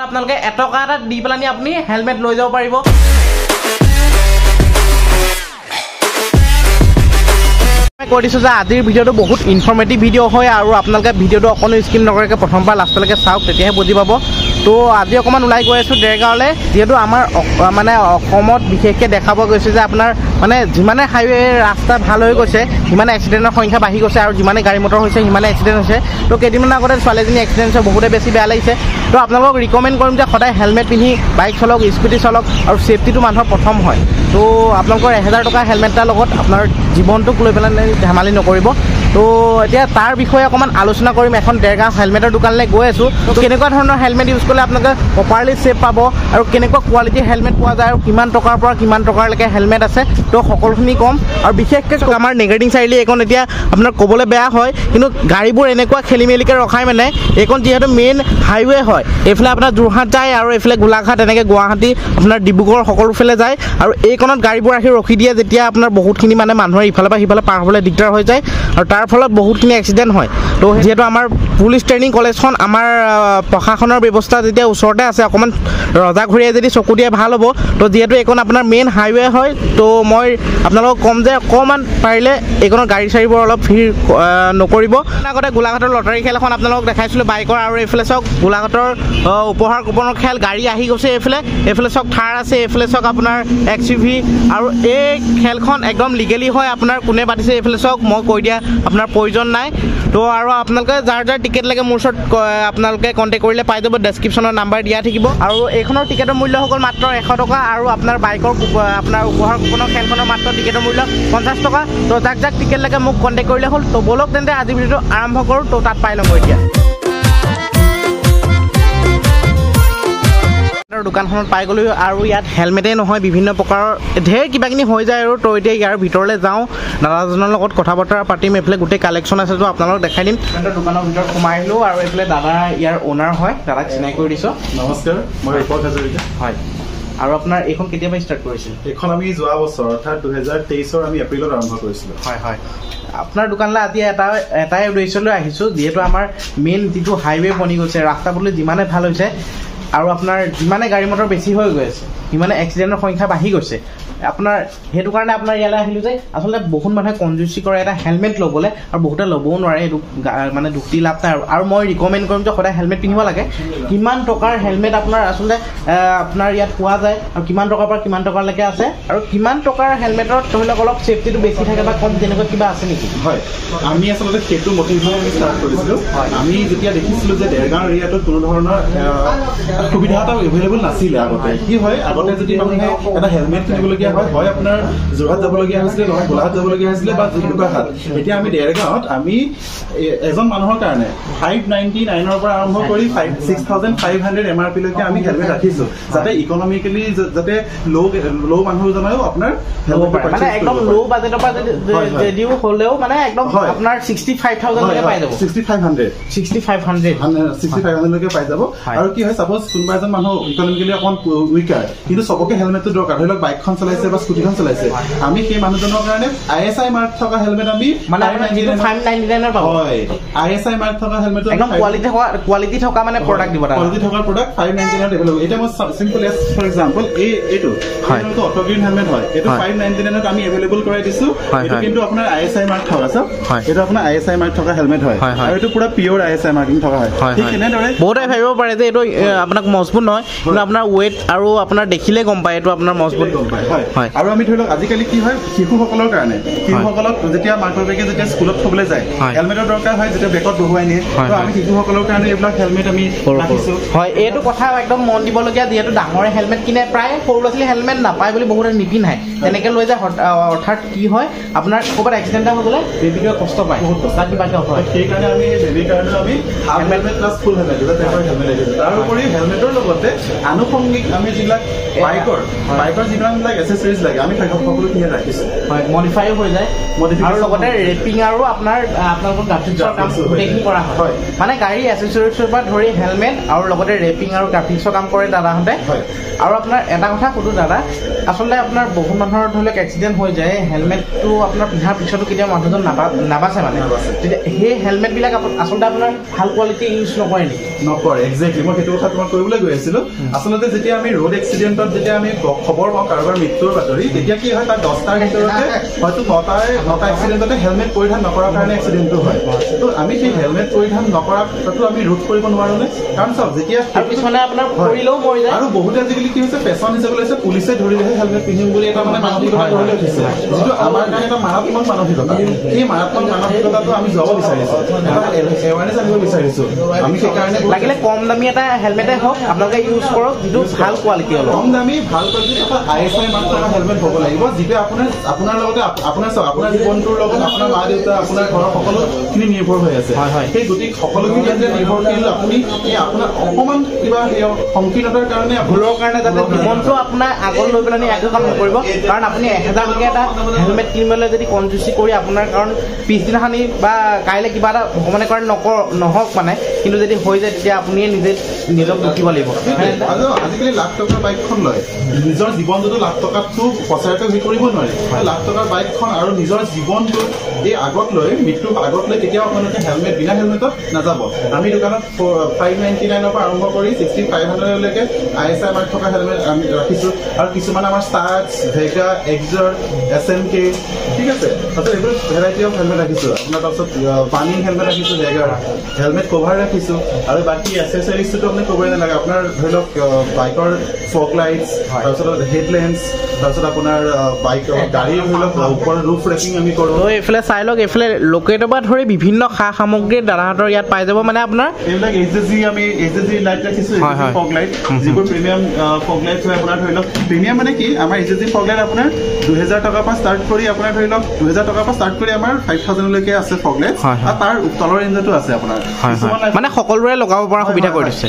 আপোনালোকে এটকা এটা দি পেলানি আপুনি হেলমেট লৈ যাব পাৰিব। কৈ দিছোঁ যে আজিৰ ভিডিঅ'টো বহুত ইনফৰ্মেটিভ ভিডিঅ' হয় আৰু আপোনালোকে ভিডিঅ'টো অকণো স্কিপ নকৰাকৈ প্ৰথমবাৰ লাষ্টলৈকে চাওক, তেতিয়াহে বুজি পাব। তো আজি অকণমান ওলাই গৈ আছোঁ দেৰগাঁৱলৈ, যিহেতু আমাৰ মানে অসমত বিশেষকৈ দেখা পোৱা গৈছে যে আপোনাৰ মানে যিমানে হাইৱে ৰাস্তা ভাল হৈ গৈছে সিমানে এক্সিডেণ্টৰ সংখ্যা বাঢ়ি গৈছে আৰু যিমানে গাড়ী মটৰ হৈছে সিমানে এক্সিডেণ্ট হৈছে। তো কেইদিনমান আগতে ছোৱালীজনী এক্সিডেণ্ট হৈছে, বহুতে বেছি বেয়া লাগিছে। তো আপোনালোকক ৰিকমেণ্ড কৰিম যে সদায় হেলমেট পিন্ধি বাইক চলাওক, স্কুটি চলাওক আৰু ছেফটিটো মানুহৰ প্ৰথম হয়। তো আপোনালোকৰ 1000 টকা হেলমেট এটাৰ লগত আপোনাৰ জীৱনটোক লৈ পেলাই ধেমালি নকৰিব। তো এতিয়া তাৰ বিষয়ে অকণমান আলোচনা কৰিম। এখন দেৰগাঁও হেলমেটৰ দোকানলৈ গৈ আছোঁ। তো কেনেকুৱা ধৰণৰ হেলমেট ইউজ কৰিলে আপোনালোকে প্ৰপাৰলি ছেফ পাব আৰু কেনেকুৱা কোৱালিটিৰ হেলমেট পোৱা যায় আৰু কিমান টকাৰ পৰা কিমান টকালৈকে হেলমেট আছে, তো সকলোখিনি ক'ম। আৰু বিশেষকৈ আমাৰ নেগেটিং চাৰিআলি এইখন এতিয়া আপোনাৰ ক'বলৈ বেয়া হয়, কিন্তু গাড়ীবোৰ এনেকুৱা খেলি মেলিকৈ ৰখাই মানে এইখন যিহেতু মেইন হাইৱে হয়, এইফালে আপোনাৰ যোৰহাট যায় আৰু এইফালে গোলাঘাট এনেকৈ গুৱাহাটী আপোনাৰ ডিব্ৰুগড় সকলোফালে যায় আৰু এইকণত গাড়ীবোৰ আহি ৰখি দিয়ে, যেতিয়া আপোনাৰ বহুতখিনি মানে মানুহৰ ইফালৰ পৰা সিফালে পাৰ হ'বলৈ দিগদাৰ হৈ যায় আৰু তাৰ ফলত বহুতখিনি এক্সিডেণ্ট হয়। তো যিহেতু আমাৰ পুলিচ ট্ৰেইনিং কলেজখন আমাৰ প্ৰশাসনৰ ব্যৱস্থা যেতিয়া ওচৰতে আছে, অকণমান ৰজাঘৰীয়া যদি চকু দিয়ে ভাল হ'ব। তো যিহেতু এইখন আপোনাৰ মেইন হাইৱে হয়, তো মই আপোনালোকক ক'ম যে অকণমান পাৰিলে এইখনৰ গাড়ী চাড়ীবোৰ অলপ ভিৰ নকৰিব। আগতে গোলাঘাটৰ লটাৰী খেল এখন আপোনালোকক দেখাইছিলোঁ বাইকৰ, আৰু এইফালে চাওক গোলাঘাটৰ উপহাৰ কুপনৰ খেল, গাড়ী আহি গৈছে এইফালে চাওক থাৰ আছে, এইফালে চাওক আপোনাৰ XUV, আৰু এই খেলখন একদম লিগেলি হয়। আপোনাৰ কোনে পাতিছে এইফালে চাওক, মই কৈ দিয়া আপোনাৰ প্ৰয়োজন নাই। তো আৰু আপোনালোকে যাৰ টিকেট লাগে মোৰ ওচৰত আপোনালোকে কণ্টেক্ট কৰিলে পাই যাব, ডেছক্ৰিপশ্যনৰ নাম্বাৰ দিয়া থাকিব। আৰু এইখনৰ টিকেটৰ মূল্য হৈ গ'ল মাত্ৰ 100 টকা, আৰু আপোনাৰ বাইকৰ আপোনাৰ উপহাৰ কুপনৰ খেলখনৰ মাত্ৰ টিকেটৰ মূল্য 50 টকা। তো যাক টিকেট লাগে মোক কণ্টেক্ট কৰিলে হ'ল। তো ব'লক তেন্তে আজি ভিডিঅ'টো আৰম্ভ কৰোঁ। তো তাত পাই ল'ব এতিয়া দোকানখনত পাই গ'লো, আৰু ইয়াত হেলমেটেই নহয় বিভিন্ন প্ৰকাৰৰ ঢেৰ কিবাকিনি হৈ যায়। আৰু তো এতিয়া ইয়াৰ ভিতৰলৈ যাওঁ, দাদাজনৰ লগত কথা বতৰা পাতিম। এইফালে গোটেই কালেকশ্যন আছে, তো আপোনালোকক দেখাই দিম। দোকানৰ ভিতৰত সোমাই আহিলোঁ আৰু এইফালে দাদা ইয়াৰ অ'নাৰ হয়, দাদাক চিনাকি কৰি দিছোঁ। নমস্কাৰ, মই ৰূপক হাজৰিকা। হয়, আৰু আপোনাৰ এইখন কেতিয়াবা ষ্টাৰ্ট কৰিছিল? এইখন আমি যোৱা বছৰ অৰ্থাৎ 2023 আমি এপ্ৰিলত আৰম্ভ কৰিছিলোঁ। হয় হয়, আপোনাৰ দোকানলৈ আজি এটাই উদ্দেশ্যলৈ আহিছোঁ, যিহেতু আমাৰ মেইন যিটো হাইৱে বনি গৈছে, ৰাস্তা পদূলি যিমানে ভাল হৈছে আৰু আপোনাৰ যিমানে গাড়ী মটৰ বেছি হৈ গৈ আছে সিমানে এক্সিডেণ্টৰ সংখ্যা বাঢ়ি গৈছে। আপোনাৰ সেইটো কাৰণে আপোনাৰ ইয়ালৈ আহিলোঁ যে আচলতে বহুত মানুহে কনজুচি কৰে এটা হেলমেট ল'বলৈ, আৰু বহুতে ল'বও নোৱাৰে, এইটো মানে দুখ দি লাভ নাই। আৰু মই ৰিকমেণ্ড কৰিম যে সদায় হেলমেট পিন্ধিব লাগে। কিমান টকাৰ হেলমেট আপোনাৰ আচলতে আপোনাৰ ইয়াত পোৱা যায় আৰু কিমান টকাৰ পৰা কিমান টকালৈকে আছে, আৰু কিমান টকাৰ হেলমেটত ধৰি লওক অলপ ছেফটিটো বেছি থাকে বা কম, তেনেকুৱা কিবা আছে নেকি? হয়, আমি আচলতে সেইটো মটিভেশ্যন আমি ষ্টাৰ্ট কৰিছিলোঁ। আমি যেতিয়া দেখিছিলোঁ যে দেৰগাঁও এৰিয়াটোত কোনো ধৰণৰ সুবিধা এটা এভেইলেবল নাছিলে আগতে। কি হয়, আগতে যদি মানুহে এটা হেলমেট কিনিবলগীয়া হয় আপোনাৰ যোৰহাট যাবলগীয়া হৈছিলে, নহয় গোলাঘাট যাবলগীয়া হৈছিলে বা জুবিকাহাট। এতিয়া আমি দেৰগাঁৱত আমি এজন মানুহৰ কাৰণে 599ৰ পৰা আৰম্ভ কৰি 6500 MRP লৈকে আমি হেলমেট ৰাখিছোঁ, যাতে ইকনমিকেলি যাতে ল' মানুহজনেও আপোনাৰ মানে একদম ল' বাজেটৰ পৰা যদিও হ'লেও মানে একদম আপোনাৰ 65,000 লৈকে পাই যাব। 6500 লৈকে পাই যাব। আৰু কি হয়, চাপ'জ কোনোবা এজন মানুহ ইকনমিকেলি অকণ উইকাৰ, কিন্তু চবকে হেলমেটটো দৰকাৰ, ধৰি লওক বাইকখন চলাইছে বা স্কুটিখন চলাইছে, আমি সেই মানুহজনৰ কাৰণে ISI মাৰ্ক থকা হেলমেট আমি মানে 599 পাব। হয়, ISI মাৰ্ক থকা হেলমেট একদম কোৱালিটি থকা মানে প্ৰডাক্ট দিব, কোৱালিটি থকা প্ৰডাক্ট 599 এভেইলেবল। এতিয়া মই চিম্পল ফৰ এক্সাম্পল এইটো অট'গ্ৰীণ হেলমেট হয়, এইটো 599 আমি এভেইলেবল কৰাই দিছোঁ। এইটো কিন্তু আপোনাৰ ISI মাৰ্ক থকা, চাওক এইটো আপোনাৰ ISI মাৰ্ক থকা হেলমেট হয়, আৰু এইটো পুৰা পিয়ৰ ISI মাৰ্কিং থকা হয়। ঠিক তেনেদৰে বহুতে ভাবিব পাৰে যে এইটো আপোনাক মজবুত নহয়, কিন্তু আপোনাৰ ৱেইট আৰু আপোনাৰ দেখিলে গম পায় এইটো আপোনাৰ মজবুত। হয়, আৰু আমি ধৰি লওক আজিকালি কি হয়, শিশুসকলৰ কাৰণে শিশুসকলক যেতিয়া মাক বাপেকে যেতিয়া স্কুলত থবলৈ যায় হেলমেটৰ দৰকাৰ হয়, যেতিয়া বেগত বহুৱাই নিয়ে, তো আমি শিশুসকলৰ কাৰণে এইবিলাক হেলমেট আমি ৰাখিছোঁ। হয়, এইটো কথা একদম মন দিবলগীয়া, যিহেতু ডাঙৰে হেলমেট কিনে, প্ৰায় সৰু ল'ৰা ছোৱালী হেলমেট নাপায় বুলি বহুতে নিপিন্ধায়, তেনেকৈ লৈ যায়। অৰ্থাৎ কি হয়, আপোনাৰ ক'ৰবাত এক্সিডেণ্ট হৈ গ'লে বেবীটোৱে কষ্ট পায়, বহুত কষ্ট কিবাকৈ হয়। সেইকাৰণে আমি বেবীৰ কাৰণে আমি helmet plus full helmet helmet ৰাখিছোঁ। তাৰোপৰি হেলমেটৰ লগতে আনুষংগিক আমি যিবিলাক বাইকৰ যিবিলাক এক্সেসৰিজ লাগে আমি সকলোখিনি ৰাখিছো হয় মডিফাইও হৈ যায় আৰু লগতে ৰেপিং আৰু আপোনালোকৰ গ্ৰাফিক্সৰ কাম গোটেইখিনি কৰা হয় মানে গাড়ী এক্সেসৰিজৰ পৰা ধৰি হেলমেট আৰু লগতে ৰেপিং আৰু গ্ৰাফিক্সৰ কাম কৰে দাদাহঁতে আৰু আপোনাৰ এটা কথা সুধো দাদা আচলতে আপোনাৰ বহুত মানুহৰ ধৰি লওক এক্সিডেণ্ট হৈ যায় হেলমেটটো আপোনাৰ পিন্ধাৰ পিছতো কেতিয়াবা মানুহজন নাবাচে মানে তেতিয়া সেই হেলমেটবিলাক আচলতে আপোনাৰ ভাল কোৱালিটি ইউজ নকৰে নেকি নকৰে এক্সেক্টলি মই সেইটো কথা তোমাক কৰিবলৈ গৈ আছিলো আচলতে যেতিয়া আমি ৰোড এক্সিডেণ্টত যেতিয়া আমি খবৰ পাওঁ কাৰোবাৰ মৃত্যুৰ বাতৰি তেতিয়া কি হয় তাৰ 10টাৰ ভিতৰতে হয়তো 9টা এক্সিডেণ্টতে হেলমেট পৰিধান নকৰাৰ কাৰণে এক্সিডেণ্টটো হয় তো আমি সেই হেলমেট পৰিধান নকৰাটো আমি ৰোধ কৰিব নোৱাৰোনে কাৰণ চাওক যেতিয়া কিছুমানে আপোনাৰ পৰিলেও মৰি যায় আৰু বহুতে আজিকালি কি হৈছে ফেশ্বন হিচাপে লৈছে পুলিচে ধৰিলেহে হেলমেট পিন্ধিম বুলি এটা মানে মানসিকতা ধৰি উঠিছে যিটো আমাৰ কাৰণে এটা মাৰাত্মক মানসিকতা সেই মাৰাত্মক মানসিকতাটো আমি যাব বিচাৰিছো এৱাৰনেছ আনিব বিচাৰিছো আমি সেইকাৰণে লাগিলে কম দামী এটা হেলমেটে হওক আপোনালোকে ইউজ কৰক যিটো ভাল কোৱালিটি অলপ কম দামী ভাল কোৱালিটি থকা ISI মাৰ্ক থকা হেলমেট হ'ব লাগিব যিটো আপোনাৰ লগতে আপোনাৰ জীৱনটোৰ লগত আপোনাৰ মা দেউতা আপোনাৰ ঘৰৰ সকলোখিনি নিৰ্ভৰ হৈ আছে সেই গোটেই সকলোখিনি যে নিৰ্ভৰশীল আপুনি এই আপোনাৰ অকণমান কিবা সংকীৰ্ণতাৰ কাৰণে ভুলৰ কাৰণে যাতে জীৱনটো আপোনাৰ আগত লৈ পেলাই একো কাম নকৰিব কাৰণ আপুনি 1000 টকীয়া এটা হেলমেট কিনিবলৈ যদি কনজুচি কৰি আপোনাৰ কাৰণ পিছদিনাখনি বা কাইলৈ কিবা এটা ভগৱানে কৰে নহওক মানে কিন্তু যদি হৈ যায় তেতিয়া আপুনিয়ে নিজক দুখিব লাগিব আজিকালি লাখ টকাৰ বাইকখন লয় নিজৰ জীৱনটোতো লাখ টকাতটো সঁচাকৈ হেৰি কৰিব নোৱাৰে লাখ টকাৰ বাইকখন আৰু নিজৰ জীৱনটো এই আগত লৈ মৃত্যুক আগত লৈ কেতিয়াও আপোনালোকে হেলমেট বিনা হেলমেটত নাযাব আমি দোকানত 599 পৰা আৰম্ভ কৰি 6500 লৈকে ISI মাৰ্ক থকা হেলমেট আমি ৰাখিছোঁ আৰু কিছুমান আমাৰ ষ্টাৰ্টছ ভেগা এক্সাৰ SMK ঠিক আছে তাৰপিছত এইবোৰ ভেৰাইটি অফ হেলমেট ৰাখিছোঁ আপোনাৰ তাৰপিছত পানী হেলমেট ৰাখিছোঁ ভেগাৰ হেলমেট কভাৰ ৰাখিছোঁ আৰু বাকী এচেছৰিজটো আপুনি ক'বই নালাগে আপোনাৰ ধৰি লওক বাইকৰ ফগ লাইটছ তাৰপিছত হেডলেম্পছ তাৰপিছত আপোনাৰ বাইক গাড়ীৰ ধৰি লওক ওপৰৰ ৰুফ ৰেপিং আমি কৰোঁ এইফালে চাই লওক এইফালে লোকেটৰ পৰা ধৰি বিভিন্ন সা সামগ্ৰী দাদাহঁতৰ ইয়াত পাই যাব মানে আপোনাৰ এইবিলাক HSG আমি HSG লাইট ৰাখিছোঁ ফগ লাইট যিবোৰ প্ৰিমিয়াম ফগ লাইট হয় আপোনাৰ ধৰি লওক প্ৰিমিয়াম মানে কি আমাৰ HSG ফগ লাইট আপোনাৰ 2000 টকাৰ পৰা ষ্টাৰ্ট কৰি আপোনাৰ ধৰি লওক 2000 টকাৰ পৰা ষ্টাৰ্ট কৰি আমাৰ 5000 লৈকে আছে ফগ লাইট আৰু তাৰ তলৰ ৰেঞ্জতো আছে আপোনাৰ মানে সকলোৰে লগাব পৰা সুবিধা কৰি দিছে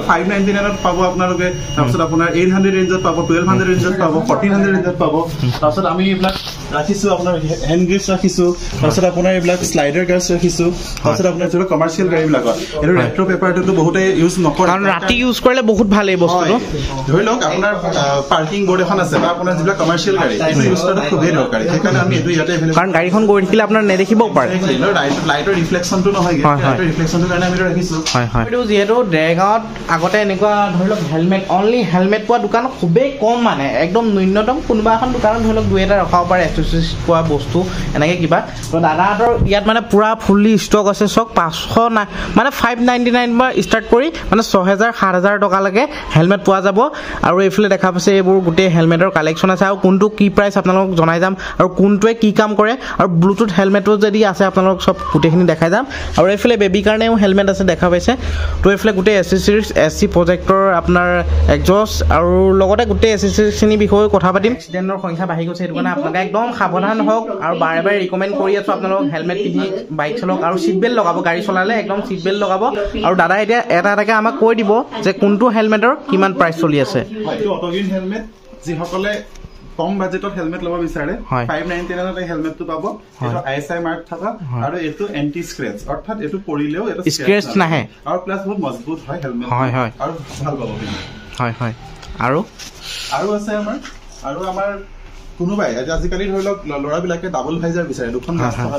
599 ত পাব আপোনালোকে তাৰপিছত আপোনাৰ 800 ৰেঞ্জত পাব 1200 ৰেঞ্জত পাব 1400 ৰেঞ্জত পাব তাৰপিছত আমি এইবিলাক ৰাখিছোঁ আপোনাৰ হেণ্ড গ্ৰিপছ ৰাখিছোঁ তাৰপিছত আপোনাৰ এইবিলাক স্লাইডাৰ গ্লাছ ৰাখিছোঁ তাৰপিছত আপোনাৰ যিটো কমাৰ্চিয়েল গাড়ীবিলাকত এইটো ৰেট্ৰ' পেপাৰটো বহুতে ইউজ নকৰে কাৰণ ৰাতি ইউজ কৰিলে বহুত ভাল এই বস্তুটো ধৰি লওক আপোনাৰ পাৰ্কিং বৰ্ড এখন আছে বা আপোনাৰ যিবিলাক কমাৰ্চিয়েল গাড়ী এইটো ইউজ কৰাটো খুবেই দৰকাৰী সেইকাৰণে আমি এইটো ইয়াতে কাৰণ গাড়ীখন গৈ থাকিলে আপোনাৰ নেদেখিবও পাৰে লাইটৰ ৰিফ্লেকশ্যনটো নহয়গৈ লাইটৰ ৰিফ্লেকশ্যনটোৰ কাৰণে আমি ৰাখিছোঁ এইটো যিহেতু দেৰগাঁৱত আগতে এনেকুৱা ধৰি লওক হেলমেট অনলি হেলমেট পোৱা দোকান খুবেই কম মানে একদম ন্যূনতম কোনোবা এখন দোকানত ধৰি লওক 2-এটা ৰখাব পাৰে এক্সেছৰিজ পোৱা বস্তু এনেকৈ কিবা তো দাদাহঁতৰ ইয়াত মানে পূৰা ফুল্লি ষ্টক আছে চক 500 মানে 599 পৰা ষ্টাৰ্ট কৰি মানে 6000-7000 টকালৈকে হেলমেট পোৱা যাব আৰু এইফালে দেখা পাইছে এইবোৰ গোটেই হেলমেটৰ কালেকশ্যন আছে আৰু কোনটো কি প্ৰাইচ আপোনালোকক জনাই যাম আৰু কোনটোৱে কি কাম কৰে আৰু ব্লুটুথ হেলমেটো যদি আছে আপোনালোকক চব গোটেইখিনি দেখাই যাম আৰু এইফালে বেবী কাৰণেও হেলমেট আছে দেখা পাইছে তো এইফালে গোটেই এচেছৰিজ SC প্ৰজেক্টৰ আপোনাৰ এক্সজষ্ট আৰু লগতে গোটেই এচেছৰিজখিনিৰ বিষয়ে কথা পাতিম এক্সিডেণ্টৰ সংখ্যা বাঢ়ি গৈছে সেইটো কাৰণে আপোনালোকে একদম সাৱধান হওক আৰু বাৰে বাৰে ৰিকমেণ্ড কৰি আছোঁ আপোনালোকক হেলমেট পিন্ধি বাইক চলাওক আৰু ছিট বেল্ট লগাব গাড়ী চলালে একদম ছিট বেল্ট লগাব আৰু দাদা এতিয়া এটাকৈ আমাক কৈ দিব যে কোনটো হেলমেটৰ কিমান প্ৰাইচ চলি আছে অট'গ্ৰীণ হেলমেট যিসকলে কম বাজেটত হেলমেট ল'ব বিচাৰে 599 হেলমেটটো পাব এইটো ISI মাৰ্ক থকা আৰু এইটো এন্টি স্ক্ৰেচ অৰ্থাৎ এইটো পৰিলেও এটা স্ক্ৰেচ নাহে আৰু প্লাছ বহুত মজবুত হয় হেলমেট আৰু ভাল পাব আৰু আছে আমাৰ কোনোবাই আজিকালি ধৰি লওক ল'ৰাবিলাকে ডাবল ভাইজাৰ বিচাৰে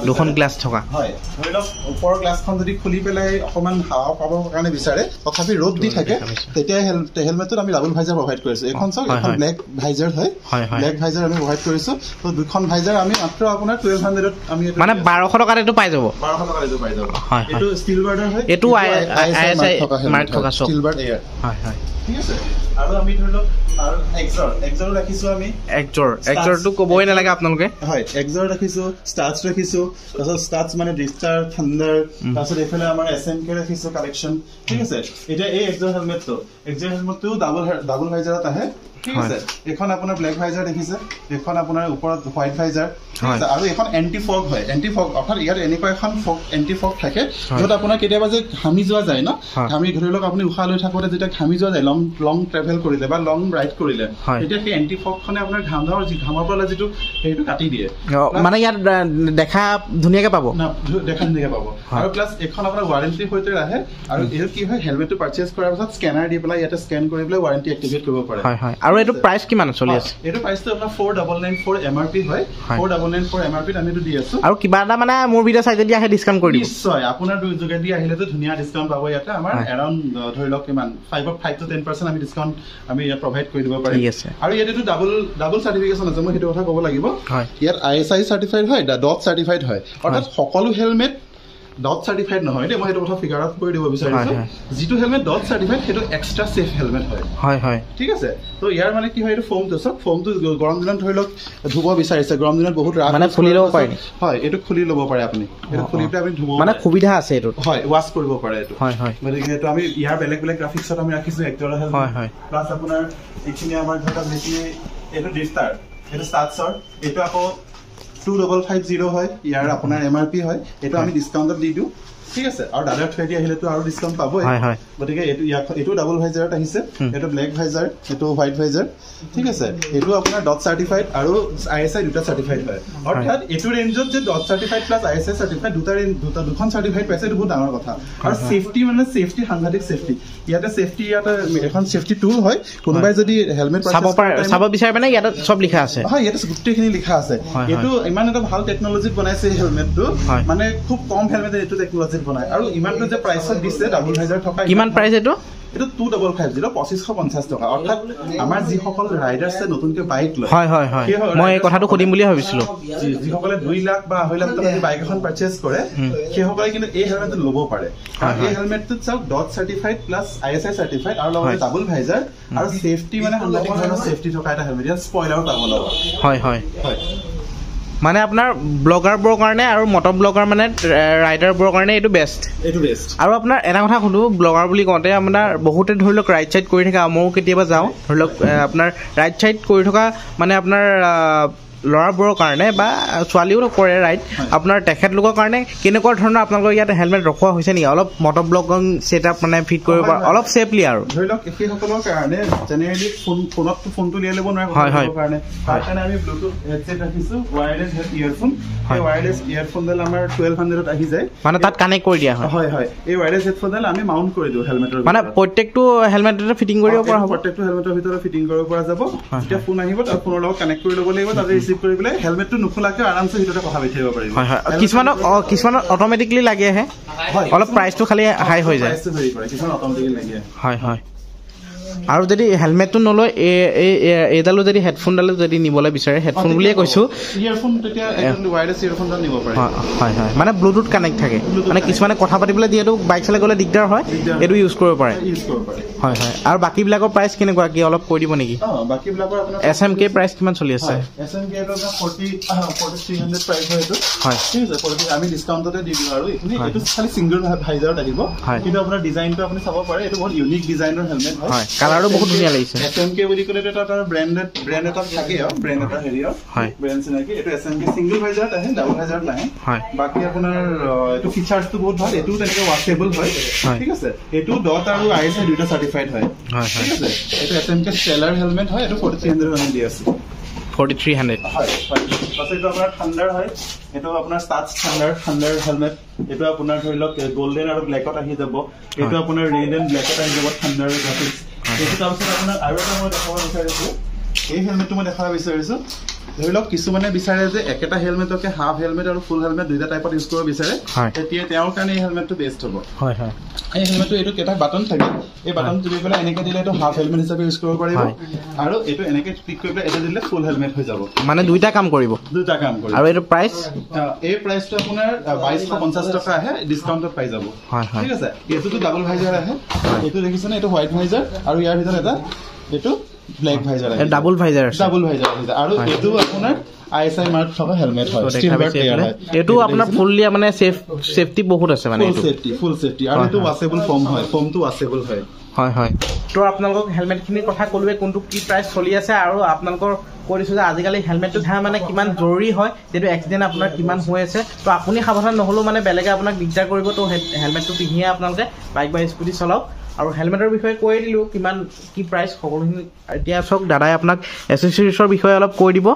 দুখন গ্লাছ থকা হয় ধৰি লওক ওপৰৰ গ্লাছখন যদি খুলি পেলাই অকণমান হাৱা পাবৰ কাৰণে বিচাৰে তথাপি ৰ'দ দি থাকে তেতিয়া হেলমেটত আমি ডাবল ভাইজাৰ প্ৰভাইড কৰিছোঁ এইখন চাওক এখন ব্লেক ভাইজাৰ হয় ব্লেক ভাইজাৰ আমি প্ৰভাইড কৰিছোঁ তো দুখন ভাইজাৰ আমি মাত্ৰ আপোনাৰ 1200ত আমি মানে 1200 টকাত এইটো পাই যাব 1200 টকাত এইটো পাই যাব এইটো ষ্টিল বাৰ্ডৰ হয় এইটো ISI মাৰ্ক থকা ষ্টিল বাৰ্ড এয়াৰ হয় ঠিক আছে আৰু আমি ধৰি লওক আৰু এক্সৰ ৰাখিছোঁ আমি এক্সৰটো ক'বই নালাগে আপোনালোকে হয় এক্সৰ ৰাখিছোঁ ষ্টাৰ্চ ৰাখিছোঁ তাৰপিছত ষ্টাৰ্চ মানে ডিষ্টাৰ থাণ্ডাৰ তাৰপিছত এইফালে আমাৰ SMK ৰাখিছোঁ কালেকশ্যন ঠিক আছে এতিয়া এই এক্সৰ হেলমেটটো ডাবল ভাইজাৰত আহে ঠিক আছে এখন আপোনাৰ ব্লেক ভাইজাৰ দেখিছে এখন আপোনাৰ ওপৰত হোৱাইট ভাইজাৰ আৰু এখন এন্টি ফগ হয় এন্টি ফগ অৰ্থাৎ ইয়াত এনেকুৱা এখন ফগ এন্টি ফগ থাকে য'ত আপোনাৰ কেতিয়াবা যে ঘামি যোৱা যায় ন ঘামি ধৰি লওক আপুনি উশাহ লৈ থাকোঁতে যেতিয়া ঘামি যোৱা যায় লং ট্ৰেভেল কৰিলে বা লং ৰাইড কৰিলে তেতিয়া সেই এন্টি ফগখনে আপোনাৰ ঘামৰ পৰা যিটো সেইটো কাটি দিয়ে মানে ইয়াত দেখা ধুনীয়াকে পাব দেখা ধুনীয়াকে পাব আৰু প্লাছ এখন আপোনাৰ ৱাৰেণ্টি সৈতে আহে আৰু এইটো কি হয় হেলমেটটো পাৰচেজ কৰাৰ পিছত স্কেনাৰ দি পেলাই ইয়াতে স্কেন কৰি পেলাই ৱাৰেণ্টি এক্টিভেট কৰিব পাৰে আৰু এইটো প্ৰাইচ কিমান চলি আছে এইটো প্ৰাইচটো আপোনাৰ 4994 এমআৰপি হয় 4994 এমআৰপিত আমি এইটো দি আছো আৰু কিবা এটা মানে মোৰ ভিডিঅ' চাই যদি আহে ডিছকাউণ্ট কৰি দিব নিশ্চয় আপোনাৰ যোগেদি আহিলেতো ধুনীয়া ডিছকাউণ্ট পাব ইয়াতে আমাৰ এৰাউণ্ড ধৰি লওক কিমান 5 to 10% আমি ডিছকাউণ্ট আমি ইয়াত প্ৰভাইড কৰি দিব পাৰিম আৰু ইয়াতেতো ডাবল চাৰ্টিফিকেশ্যন আছে মই সেইটো কথা ক'ব লাগিব ইয়াত ISI চাৰ্টিফাইড হয় ডট চাৰ্টিফাইড হয় অৰ্থাৎ সকলো হেলমেট ডট চাৰ্টিফাইড নহয় দেই মই সেইটো কথা ফিগাৰ আউট কৰি দিব বিচাৰিছো যিটো হেলমেট ডট চাৰ্টিফাইড সেইটো এক্সট্ৰা সেফ হেলমেট হয় ঠিক আছে তো ইয়াৰ মানে কি হয় এইটো ফোমটো চব ফোমটো গৰম দিনত ধৰি লওক ধুব বিচাৰিছে গৰম দিনত বহুত ৰাফ মানে খুলি ল'ব পাৰে হয় এইটো খুলি ল'ব পাৰে আপুনি এইটো খুলি পেলাই আপুনি ধুব মানে সুবিধা আছে এইটো হয় ৱাছ কৰিব পাৰে এইটো গতিকে এইটো আমি ইয়াৰ বেলেগ গ্ৰাফিক্সত আমি ৰাখিছো একজোৰা হেলমেট প্লাছ আপোনাৰ এইখিনি আমাৰ ধৰক যিখিনি এইটো ডিষ্টাৰ এইটো ষ্টাৰ্টছৰ এইটো আকৌ 2550 হয় ইয়াৰ আপোনাৰ এমআৰপি হয় এইটো আমি ডিসকাউন্টত দি দিও ঠিক আছে আৰু দাদাৰ থ্ৰেডি আহিলেতো আৰু ডিসকাউন্ট পাবই গতিকে এইটো ডাবল ভাইজাৰত আহিছে এইটো ব্লেক ভাইজাৰ এইটো হোৱাইট ভাইজাৰ ঠিক আছে এইটো আপোনাৰ ডট সাৰ্টিফাইড আৰু ISI দুটা সাৰ্টিফাইড হয় অৰ্থাৎ এইটো ৰেঞ্জত যে ডট সাৰ্টিফাইড প্লাস ISI সাৰ্টিফাইড দুখন সাৰ্টিফাইড পাইছে এইটো বহুত ডাঙৰ কথা আৰু সেফটি মানে সেফটি সাংঘাতিক সেফটি ইয়াতে সেফটি ইয়াতে এখন সেফটি টুল হয় কোনোবাই যদি হেলমেট চাব বিচাৰে মানে ইয়াতে সব লিখা আছে হয় ইয়াতে গোটেইখিনি লিখা আছে এইটো ইমান এটা ভাল টেকনলজি বনাইছে হেলমেটটো মানে খুব কম হেলমেট এইটো টেকনলজি বনাই আৰু ইমানটো যে প্ৰাইসত দিছে ডাবল ভাইজাৰ থকা কিমান প্ৰাইস এইটো এটা 2550 2550 টাকা অর্থাৎ আমার যি সকল রাইডারসে নতুনকে বাইক লয় হয় হয় হয় মই এই কথাটো কদিম বুলি ভাবিছিলো যি সকলে 2 লাখ বা 2.5 লাখ টাকা বাইক এখন পারচেজ কৰে সেই সকলে কিন্তু এই হেলমেট লব পাৰে আৰু এই হেলমেটটো সব ডট সাৰ্টিফাইড প্লাস ISI সাৰ্টিফাইড আৰু লগতে ডাবল ভাইজাৰ আৰু সেফটি মানে সাংঘাতিক ধৰণৰ সেফটি থকা এটা হেলমেট ইয়াত স্পয়লাৰ পাব লাগিব হয় হয় হয় মানে আপোনাৰ ব্লগাৰবোৰৰ কাৰণে আৰু মটৰ ব্লগাৰ মানে ৰাইডাৰবোৰৰ কাৰণে এইটো বেষ্ট আৰু আপোনাৰ এটা কথা সুধো ব্লগাৰ বুলি কওঁতে আপোনাৰ বহুতে ধৰি লওক ৰাইড চাইড কৰি থাকে ময়ো কেতিয়াবা যাওঁ ধৰি লওক আপোনাৰ ৰাইড চাইড কৰি থকা মানে আপোনাৰ ল'ৰাবোৰৰ কাৰণে বা ছোৱালীও কৰে ৰাইড আপোনাৰ তেখেতলোকৰ কাৰণে কেনেকুৱা ধৰণৰ আপোনালোকৰ ইয়াত হেলমেট ৰখোৱা হৈছে নেকি অলপ মটৰ ব্লগিং ছেটআপ মানে ফিট কৰিব পৰা অলপ সেফলি আৰু ধৰি লওক সেইসকলৰ কাৰণে জেনেৰেলি ফোনটো লিয়াই ল'ব নোৱাৰে কাৰণে তাৰ কাৰণে আমি ব্লুটুথ হেডছেট ৰাখিছো ৱায়াৰলেছ ইয়েৰফোন এই ৱায়াৰলেছ ইয়েৰফোনডাল আমাৰ 1200 ত আহি যায় মানে তাত কানেক্ট কৰি দিয়া হয় হয় হয় এই ৱায়াৰলেছ হেডফোনডাল আমি মাউন্ট কৰি দিও হেলমেটৰ মানে প্ৰত্যেকটো হেলমেটতে ফিটিং কৰিব পৰা হ'ব প্ৰত্যেকটো হেলমেটৰ ভিতৰত ফিটিং কৰিব পৰা যাব যেতিয়া ফোন আহিব তাৰ ফোনৰ লগত কানেক্ট কৰি ল'ব লাগিব তাতে ৰিচিভ কৰি পেলাই হেলমেটটো নুখোলাকে আৰামছে ভিতৰতে কথা পাতিব পাৰিব হয় হয় কিছুমান অটোমেটিকলি লাগি আহে অলপ প্ৰাইচটো খালি হাই হৈ যায় প্ৰাইচটো ভেৰি কৰে কিছুমান অটোমেটিকলি লাগি আহে হয় হয় আৰু যদি হেলমেটটো নলয় এইডালো যদি হেডফোনডালো যদি নিবলৈ বিচাৰে হেডফোন বুলিয়ে কৈছো ইয়েৰফোন তেতিয়া একদম ৱায়াৰলেছ ইয়েৰফোনডাল নিব পাৰে হয় হয় মানে ব্লুটুথ কানেক্ট থাকে মানে কিছুমানে কথা পাতিবলৈ যিহেতু বাইক চলাই গ'লে দিগদাৰ হয় এইটো ইউজ কৰিব পাৰে হয় হয় আৰু বাকীবিলাকৰ প্ৰাইচ কেনেকুৱা কি অলপ কৈ দিব নেকি বাকীবিলাকৰ আপোনাৰ SMK প্ৰাইচ কিমান চলি আছে SMK এটা 4300 প্ৰাইচ হয় এইটো হয় ঠিক আছে আমি ডিসকাউন্টতে দি দিও আৰু এইটো খালি সিঙ্গল ভাইজাৰত আহিব কিন্তু আপোনাৰ ডিজাইনটো আপুনি চাব পাৰে এইটো বহুত ইউনিক ডিজাইনৰ হেলমেট হয় কালাৰটো বহুত ধুনীয়া লাগিছে SMK বুলি ক'লে এটা তাৰ ব্ৰ্যান্ড এটা থাকে ব্ৰ্যান্ড এটা হেৰিও ব্ৰ্যান্ড চিনাকি এইটো SMK সিঙ্গল ভাইজাৰত আহে ডাবল ভাইজাৰত নাহে বাকি আপোনাৰ এইটো ফিচাৰছটো বহুত ভাল এইটো তেনেকৈ ৱাশেবল হয় ঠিক আছে এইটো ডট আৰু ISI দুটা সাৰ্টিফাইড হয় ঠিক আছে এইটো SMK ষ্টেলাৰ হেলমেট হয় এইটো 4300 আমি দি আছো 4300 হয় পাছে এইটো আপোনাৰ থান্ডাৰ হয় এইটো আপোনাৰ ষ্টাৰ্টছ থান্ডাৰ হেলমেট এইটো আপোনাৰ ধৰি লওক গোল্ডেন আৰু ব্লেকত আহি যাব এইটো আপোনাৰ ৰেড এণ্ড ব্লেকত আহি যাব থান্ডাৰ গ্ৰাফিক্স এইটো তাৰপিছত আপোনাৰ আৰু এটা মই দেখাব বিচাৰিছো এই হেলমেটটো মই দেখাব বিচাৰিছো ধৰি লওক কিছুমানে বিচাৰে যে একেটা হেলমেটকে হাফ হেলমেট আৰু ফুল হেলমেট দুইটা টাইপত ইউজ কৰিব বিচাৰে তেতিয়া তেওঁৰ কাৰণে এই হেলমেটটো বেষ্ট হ'ব হয় হয় এই হেলমেটটো এইটো এটা বাটন থাকে এই বাটন টিপি পেলাই এনেকৈ দিলে এইটো হাফ হেলমেট হিচাপে ইউজ কৰিব পাৰিব আৰু এইটো এনেকৈ ক্লিক কৰি পেলাই এটা দিলে ফুল হেলমেট হৈ যাব মানে দুইটা কাম কৰিব আৰু এইটো প্ৰাইচ এই প্ৰাইচটো আপোনাৰ 2250 টকা আহে ডিসকাউন্টত পাই যাব ঠিক আছে এইটোতো ডাবল ভাইজাৰ আহে এইটো দেখিছেনে এইটো হোৱাইট ভাইজাৰ আৰু ইয়াৰ ভিতৰত এটা এইটো ব্লেক ভাইজাৰ আছে ডাবল ভাইজাৰ আৰু এইটো আপোনাৰ ISI মাৰ্ক থকা হেলমেট হয় ষ্টিলবাৰ টেয়াৰ হয় এইটো আপোনাৰ ফুললি মানে সেফটি বহুত আছে মানে ফুল সেফটি আৰু এইটো ওয়াশেবল ফোম হয় ফোমটো ওয়াশেবল হয় হয় হয় তো আপোনালোকক হেলমেটখিনিৰ কথা ক'লোৱে কোনটো কি প্ৰাইচ চলি আছে আৰু আপোনালোকৰ কৈ দিছোঁ যে আজিকালি হেলমেটটো ধৰা মানে কিমান জৰুৰী হয় যিটো এক্সিডেণ্ট আপোনাৰ কিমান হৈ আছে তো আপুনি সাৱধান নহ'লেও মানে বেলেগে আপোনাক দিগদাৰ কৰিব তো হেলমেটটো পিন্ধিয়ে আপোনালোকে বাইক বা স্কুটি চলাওক আৰু হেলমেটৰ বিষয়ে কৈ দিলোঁ কিমান কি প্ৰাইচ সকলোখিনি এতিয়া চাওক দাদাই আপোনাক এচেচৰিজৰ বিষয়ে অলপ কৈ দিব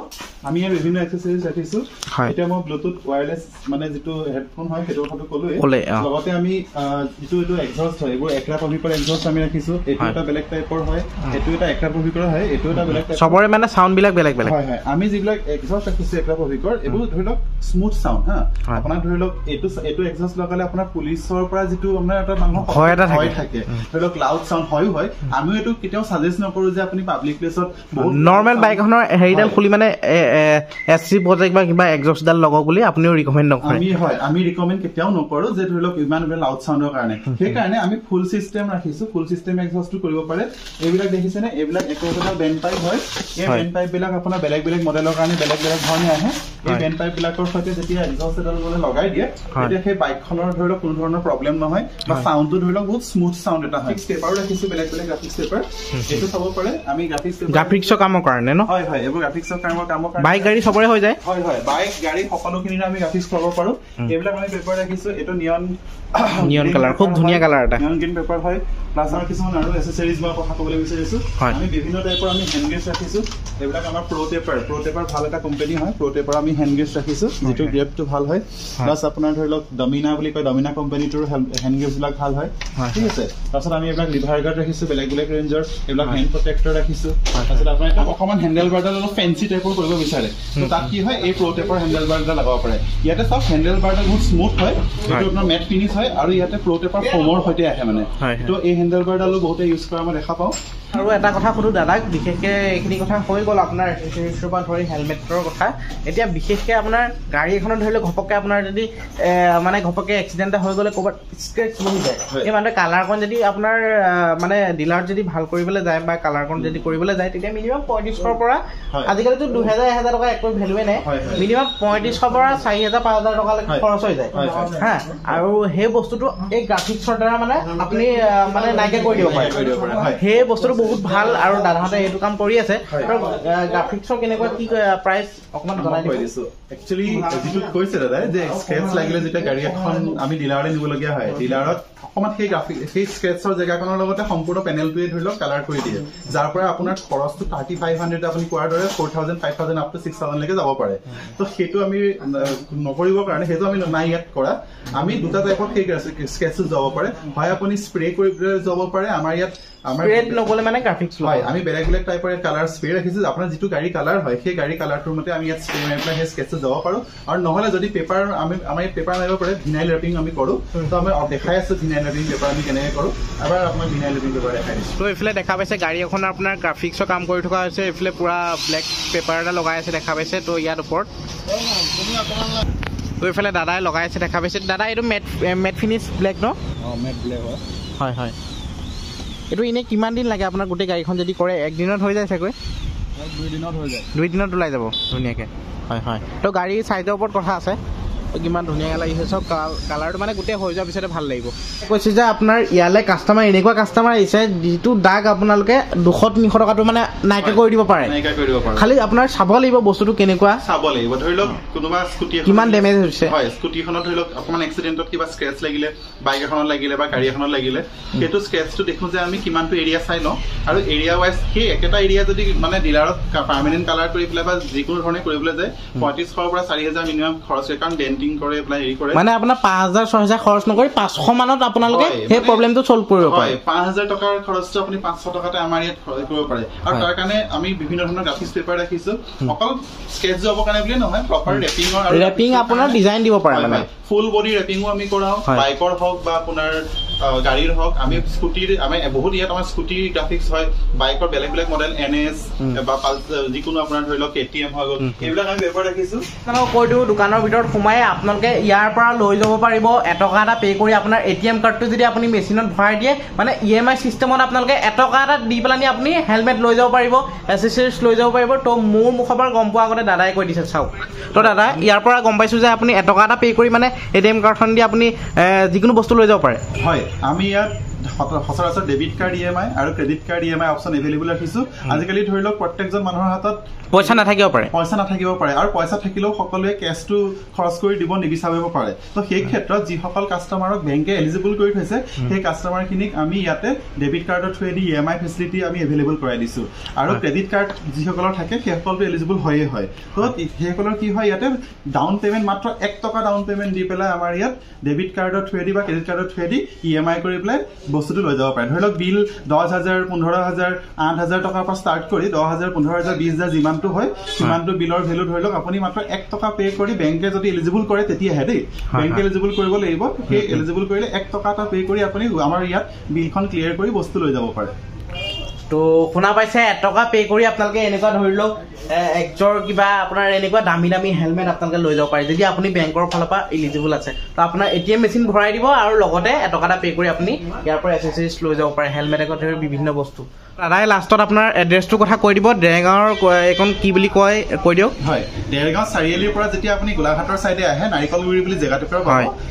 আমি ইয়াৰ বিভিন্ন এক্সেসৰিজ ৰাখিছোঁ হয় এতিয়া মই ব্লুটুথ ওয়্যাৰলেছ মানে যেটো হেডফোন হয় সেইটো কথাটো ক'লোৱে লগতে আমি যেটো এটো এক্সহষ্ট হয় এইবোৰ একৰা পভিকৰ এক্সহষ্ট আমি ৰাখিছোঁ এটো এটা বেলেগ টাইপৰ হয় এটো এটা একৰা পভিকৰ হয় এটো এটা বেলেগ টাইপ সবৰে মানে সাউন্ড বিলাক বেলেগ বেলেগ হয় হয় আমি যিবিলাক এক্সহষ্ট ৰাখিছোঁ একৰা পভিকৰ এইবোৰ ধৰি লওক স্মুথ সাউন্ড হা আপোনাক ধৰি লওক এটো এক্সহষ্ট লগালে আপোনাৰ পুলিচৰ পৰা যেটো আমাৰ এটা মানুহৰ ভয় থাকে ধৰি লওক লাউড সাউন্ড হয় আমিও এটো কেতিয়াও সাজেষ্ট নকৰো যে আপুনি পাব্লিক প্লেছত নৰ্মেল বাইকখনৰ হেৰিডাল খুলি মানে এসি প্ৰজেক্ট বা কিবা এক্সহষ্টডাল লগাওক বুলি আপুনিও ৰিকমেন্ড নকৰে আমি ৰিকমেন্ড কেতিয়াও নকৰো যে ধৰি লওক ইমান লাউড সাউণ্ডৰ কাৰণে সেই কাৰণে আমি ফুল সিস্টেম ৰাখিছোঁ ফুল সিস্টেম এক্সহষ্টটো কৰিব পাৰে এইবিলাক দেখিছেনে এইবিলাক একোটা বেণ্ড পাইপ হয় এই বেণ্ড পাইপ বিলাক আপোনাৰ বেলেগ বেলেগ মডেলৰ কাৰণে বেলেগ বেলেগ ধৰণে আহে এই বেণ্ড পাইপ বিলাকৰ সৈতে যেতিয়া এক্সহষ্ট এডাল লগাই দিয়ে তেতিয়া সেই বাইকখনৰ ধৰি লওক কোনো ধৰণৰ প্ৰব্লেম নহয় বা সাউণ্ডটো ধৰি লওক বহুত স্মুথ সাউণ্ড এটা হয় পেপাৰো ৰাখিছোঁ বেলেগ বেলেগ গ্ৰাফিক্স পেপাৰ এইটো চাব পাৰে আমি গ্ৰাফিক্সৰ কামৰ কাৰণে ন হয় হয় এইবোৰ গ্ৰাফিক্সৰ কামৰ কাৰণে বাইক গাড়ী সবৰে হৈ যায় হয় হয় বাইক গাড়ী সকলোখিনি আমি গ্ৰাফিক্স কৰিব পাৰো এইবিলাক আমি পেপাৰ ৰাখিছোঁ এইটো নিয়ন কালাৰ খুব ধুনীয়া কালাৰ এটা নিয়ন গ্ৰীণ পেপাৰ হয় প্লাছ আমাৰ কিছুমান আৰু এচেচৰিজ মই কথা ক'বলৈ বিচাৰিছোঁ আমি বিভিন্ন টাইপৰ আমি হেণ্ড গ্ৰেছ ৰাখিছোঁ এইবিলাক আমাৰ প্ৰ টেপাৰ ভাল এটা কোম্পানী হয় প্ৰ টেপাৰ আমি হেণ্ড গ্ৰেছ ৰাখিছোঁ যিটো গ্ৰেপটো ভাল হয় প্লাছ আপোনাৰ ধৰি লওক ডমিনা বুলি কয় ডমিনা কোম্পানীটোৰ হেণ্ড গ্ৰেছবিলাক ভাল হয় ঠিক আছে তাৰপিছত আমি এইবিলাক লিভাৰ গাৰ্ড ৰাখিছোঁ বেলেগ বেলেগ ৰেঞ্জৰ এইবিলাক হেণ্ড প্ৰটেক্টৰ ৰাখিছোঁ তাৰপিছত আপোনাৰ এটা অকণমান হেণ্ডেল বাৰডাল অলপ ফেঞ্চি টাইপৰ কৰিব বিচাৰে তো তাত কি হয় এই প্ৰ টেপাৰ হেণ্ডেল বাৰডাল লগাব পাৰে ইয়াতে চাওক হেণ্ডেল বাৰডাল বহুত স্মুথ হয় এইটো আপোনাৰ মেট ফিনিছ হয় আৰু ইয়াতে প্ৰ টেপাৰ ফোমৰ সৈতে আহে মানে তো এই হেণ্ডেল বাৰডালো বহুতে ইউজ কৰা মই দেখা পাওঁ আৰু এটা কথা সুধো দাদাক বিশেষকৈ এইখিনি কথা হৈ গ'ল আপোনাৰ এচেচৰিজৰ পৰা ধৰি হেলমেটৰ কথা এতিয়া বিশেষকৈ আপোনাৰ গাড়ী এখনত ধৰি লওক ঘপককৈ আপোনাৰ যদি মানে ঘপককৈ এক্সিডেণ্ট এটা হৈ গ'লে ক'ৰবাত স্ক্ৰেচ বহি যায় এই মানে কালাৰকণ যদি আপোনাৰ মানে ডিলাৰত যদি ভাল কৰিবলৈ যায় বা কালাৰকণ যদি কৰিবলৈ যায় তেতিয়া মিনিমাম 3500ৰ পৰা আজিকালিতো 2000-1000 টকা একো ভেলুৱে নাই মিনিমাম 3500ৰ পৰা 4000-5000 টকালৈকে খৰচ হৈ যায় হা আৰু সেই বস্তুটো এই গ্ৰাফিক্সৰ দ্বাৰা মানে আপুনি মানে নাইকিয়া কৰি দিব পাৰে সেই বস্তুটো বহুত ভাল আৰু দাদাহঁতে এইটো কাম কৰি আছে আৰু গ্ৰাফিক্সৰ কেনেকুৱা কি প্ৰাইচ অকণমান জনাই দিছোঁ একচুৱেলি যিটো কৈছে দাদাই যে স্ক্ৰেচ লাগিলে যেতিয়া গাড়ী এখন আমি ডিলাৰলৈ নিবলগীয়া হয় ডিলাৰত অকণমান সেই স্ক্ৰেচৰ জেগাখনৰ লগতে সম্পূৰ্ণ পেনেলটোৱে ধৰি লওক কালাৰ কৰি দিয়ে যাৰ পৰা আপোনাৰ খৰচটো 3500 আপুনি কোৱাৰ দৰে 4000 5000 আপ টু 6000 লৈকে যাব পাৰে তো সেইটো আমি নকৰিবৰ কাৰণে সেইটো আমি নাই ইয়াত কৰা আমি দুটা টাইপত সেই স্কেচটো যাব পাৰে হয় আপুনি স্প্ৰে কৰি যাব পাৰে আমাৰ ইয়াত আমাৰ স্প্ৰে নকলে মানে গ্ৰাফিক্স হয় আমি বেলেগ বেলেগ টাইপৰ কালাৰ স্প্ৰে ৰাখিছোঁ আপোনাৰ যিটো গাড়ী কালাৰ হয় সেই গাড়ী কালাৰটোৰ মতে আমি ইয়াত স্প্ৰে মাৰি পেলাই সেই স্কেচটো যাব পাৰোঁ আৰু নহ'লে যদি পেপাৰ আমাৰ ইয়াত পেপাৰ মাৰিব পাৰে ভিনাইল ৰেপিং আমি কৰোঁ তো আমি দেখাই আছোঁ ভিনাইল ৰেপিং পেপাৰ আমি কেনেকৈ কৰোঁ এবাৰ আপোনাক ভিনাইল ৰেপিং পেপাৰ দেখাই দিছোঁ তো এইফালে দেখা পাইছে গাড়ী এখনৰ আপোনাৰ গ্ৰাফিক্সৰ কাম কৰি থকা হৈছে এইফালে পুৰা ব্লেক পেপাৰ এটা লগাই আছে দেখা পাইছে তো ইয়াৰ ওপৰত তো এইফালে দাদাই লগাই আছে দেখা পাইছে দাদা এইটো মেট ফিনিছ ব্লেক ন মেট ব্লেক হয় হয় এইটো এনেই কিমান দিন লাগে আপোনাৰ গোটেই গাড়ীখন যদি কৰে একদিনত হৈ যায় চাগৈ 2 দিনত হৈ যায় 2 দিনত ওলাই যাব ধুনীয়াকৈ হয় হয় তো গাড়ীৰ চাইজৰ ওপৰত কথা আছে কিমান ধুনীয়াকৈ লাগিছে চব কালাৰটো মানে গোটেই হৈ যোৱাৰ পিছতে ভাল লাগিব কৈছে যে আপোনাৰ ইয়ালৈ কাষ্টমাৰ এনেকুৱা কাষ্টমাৰ আহিছে যিটো দাগ আপোনালোকে 200-300 টকাটো মানে নাইকিয়া কৰি দিব পাৰে খালি আপোনাৰ চাব লাগিব বস্তুটো কেনেকুৱা চাব লাগিব ধৰি লওক কোনোবা স্কুটি কিমান ডেমেজ হৈছে হয় স্কুটিখনত ধৰি লওক অকণমান এক্সিডেণ্টত কিবা স্ক্ৰেচ লাগিলে বাইক এখনত লাগিলে বা গাড়ী এখনত লাগিলে সেইটো স্ক্ৰেচটো দেখোঁ যে আমি কিমানটো এৰিয়া চাই লওঁ আৰু এৰিয়া ৱাইজ সেই একেটা এৰিয়া যদি মানে ডিলাৰত পাৰ্মানেণ্ট কালাৰ কৰি পেলাই বা যিকোনো ধৰণে কৰিবলৈ যায় 3500ৰ পৰা 4000 মিনিমাম খৰচ হয় কাৰণ ডেণ্টিং কৰে এপ্লাই হেৰি কৰে মানে আপোনাৰ 5000-6000 খৰচ নকৰি 500 মানত আপোনালোকে সেই প্ৰব্লেমটো সলভ কৰিব পাৰে 5000 টকাৰ খৰচটো আপুনি 500 টকাতে আমাৰ ইয়াত কৰিব পাৰে আৰু তাৰ কাৰণে আমি বিভিন্ন ধৰণৰ গ্ৰাফিক্স পেপাৰ ৰাখিছোঁ অকল স্কেচ যাবৰ কাৰণে বুলি নহয় প্ৰপাৰ ৰেপিঙৰ আৰু ৰেপিং আপোনাৰ ডিজাইন দিব পাৰে মানে ফুল বডি ৰেপিঙো আমি কৰাওঁ বাইকৰ হওক বা আপোনাৰ গাড়ীৰ হওক আমি স্কুটিৰ আমি বহুত ইয়াত আমাৰ স্কুটিৰ গ্ৰাফিক্স হয় বাইকৰ বেলেগ বেলেগ মডেল NS বা যিকোনো আপোনাৰ ধৰি লওক KTM হৈ গ'ল এইবিলাক আমি পেপাৰ ৰাখিছোঁ আপোনালোকক কৈ দিওঁ দোকানৰ ভিতৰত সোমাই আপোনালোকে ইয়াৰ পৰা লৈ যাব পাৰিব এটকা এটা পে' কৰি আপোনাৰ ATM কাৰ্ডটো যদি আপুনি মেচিনত ভৰাই দিয়ে মানে EMI চিষ্টেমত আপোনালোকে এটকা এটা দি পেলাই আপুনি হেলমেট লৈ যাব পাৰিব এচেচৰিজ লৈ যাব পাৰিব তো মোৰ মুখৰ পৰা গম পোৱা আগতে দাদাই কৈ দিছে চাওক তো দাদা ইয়াৰ পৰা গম পাইছোঁ যে আপুনি এটকা এটা পে' কৰি মানে ATM কাৰ্ডখন দি আপুনি যিকোনো বস্তু লৈ যাব পাৰে হয় আমি ইয়াত সচৰাচৰ ডেবিট কাৰ্ড EMI আৰু credit card EMI option available ৰাখিছো আজিকালি ধৰি লওক প্ৰত্যেকজন মানুহৰ হাতত পইচা নাথাকিব পাৰে আৰু পইচা থাকিলেও সকলোৱে কেছটো খৰচ কৰি দিব নিবিচাৰিব পাৰে তো সেই ক্ষেত্ৰত যিসকল কাষ্টমাৰক বেংকে এলিজিবল কৰি থৈছে সেই কাষ্টমাৰখিনিক আমি ইয়াতে ডেবিট কাৰ্ডৰ থ্ৰুৱেদি EMI ফেচিলিটি আমি এভেইলেবল কৰাই দিছো আৰু ক্ৰেডিট কাৰ্ড যিসকলৰ থাকে সেইসকলটো এলিজিবল হয়ে হয় তো সেইসকলৰ কি হয় ইয়াতে ডাউন পেমেণ্ট মাত্ৰ 1 টকা ডাউন পেমেণ্ট দি পেলাই আমাৰ ইয়াত ডেবিট কাৰ্ডৰ থ্ৰুৱেদি বা ক্ৰেডিট কাৰ্ডৰ থ্ৰুৱেদি EMI কৰি পেলাই বস্তুটো লৈ যাব পাৰে ধৰি লওক বিল 10,000 15,000 8,000 টকাৰ পৰা ষ্টাৰ্ট কৰি 10,000 15,000 20,000 যিমানটো হয় সিমানটো বিলৰ ভেলু ধৰি লওক আপুনি মাত্ৰ 1 টকা পে কৰি বেংকে যদি এলিজিবল কৰে তেতিয়াহে দেই বেংকে এলিজিবল কৰিব লাগিব সেই এলিজিবল কৰিলে 1 টকা এটা পে কৰি আপুনি আমাৰ ইয়াত বিলখন ক্লিয়াৰ কৰি বস্তু লৈ যাব পাৰে তো শুনা পাইছে 1 টকা পে কৰি আপোনালোকে এনেকুৱা ধৰি লওক একজৰ কিবা আপোনাৰ এনেকুৱা দামী হেলমেট আপোনালোকে লৈ যাব পাৰে যদি আপুনি বেংকৰ ফালৰ পৰা এলিজিবল আছে তো আপোনাৰ ATM মেচিন ভৰাই দিব আৰু লগতে 1 টকা এটা পে কৰি আপুনি ইয়াৰ পৰা এক্সেসৰিজ লৈ যাব পাৰে হেলমেটৰ ধৰি বিভিন্ন বস্তু দাদাই লাষ্টত আপোনাৰ এড্ৰেছটো কথা কৈ দিব দেৰগাঁৱৰ এখন কি বুলি কয় কৈ দিয়ক হয় দেৰগাঁও চাৰিআলিৰ পৰা যেতিয়া আপুনি গোলাঘাটৰ সাইডে আহে নাৰিকলগুৰি বুলি জেগাটোৰ পাব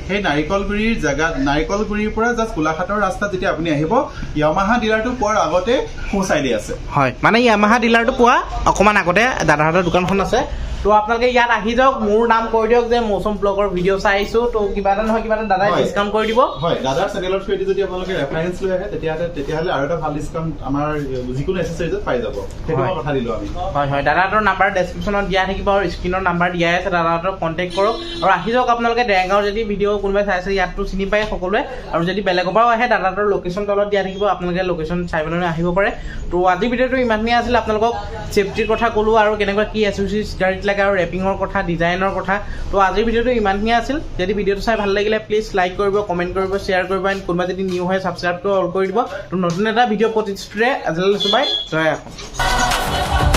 সেই নাৰিকলগুৰিৰ জায়গা নাৰিকলগুৰিৰ পৰা জাস্ট গোলাঘাটৰ ৰাস্তা যেতিয়া আপুনি আহিব ইয়ামাহা ডিলাৰটো পোৱাৰ আগতে সো সাইডে আছে হয় মানে ইয়ামাহা ডিলাৰটো পোৱা অকমান আগতে দাদাহঁতৰ দোকানখন আছে তো আপোনালোকে ইয়াত আহি যাওক মোৰ নাম কৈ দিয়ক যে মৌচম ব্লগৰ ভিডিঅ' চাইছো তো কিবা এটা নহয় কিবা এটা দাদাই ডিসকাউন্ট কৰি দিব হয় দাদাৰ চেনেলৰ থ্ৰুৱেদি যদি আপোনালোকে ৰেফাৰেন্স লৈ আহে তেতিয়াহ'লে আৰু এটা ভাল ডিসকাউন্ট আমাৰ যিকোনো এক্সেসৰিজত পাই যাব সেইটো কথা দিলো আমি হয় দাদাহঁতৰ নাম্বাৰ ডেছক্ৰিপশ্যনত দিয়া থাকিব আৰু স্ক্ৰীনৰ নাম্বাৰ দিয়াই আছে দাদাহঁতক কণ্টেক্ট কৰক আৰু আহি যাওক আপোনালোকে দেৰগাঁৱৰ যদি ভিডিঅ' কোনোবাই চাইছে ইয়াততো চিনি পায় সকলোৱে আৰু যদি বেলেগৰ পৰাও আহে দাদাহঁতৰ লোকেশ্যন তলত দিয়া থাকিব আপোনালোকে লোকেশ্যন চাই পেলাই আহিব পাৰে তো আজি ভিডিঅ'টো ইমানখিনি আছিল আপোনালোকক সেফটিৰ কথা ক'লো আৰু কেনেকুৱা কি এক্সেসৰিজ গাড়ীত লাগে আৰু ৰেপিঙৰ কথা ডিজাইনৰ কথা তো আজিৰ ভিডিঅ'টো ইমানখিনি আছিল যদি ভিডিঅ'টো চাই ভাল লাগিলে প্লিজ লাইক কৰিব কমেণ্ট কৰিব শ্বেয়াৰ কৰিব এণ্ড কোনোবা যদি নিউ হয় ছাবস্ক্ৰাইবটো অল কৰি দিব তো নতুন এটা ভিডিঅ' প্ৰতিশ্ৰুতিৰে আজিলৈ চুবাই জয় অসম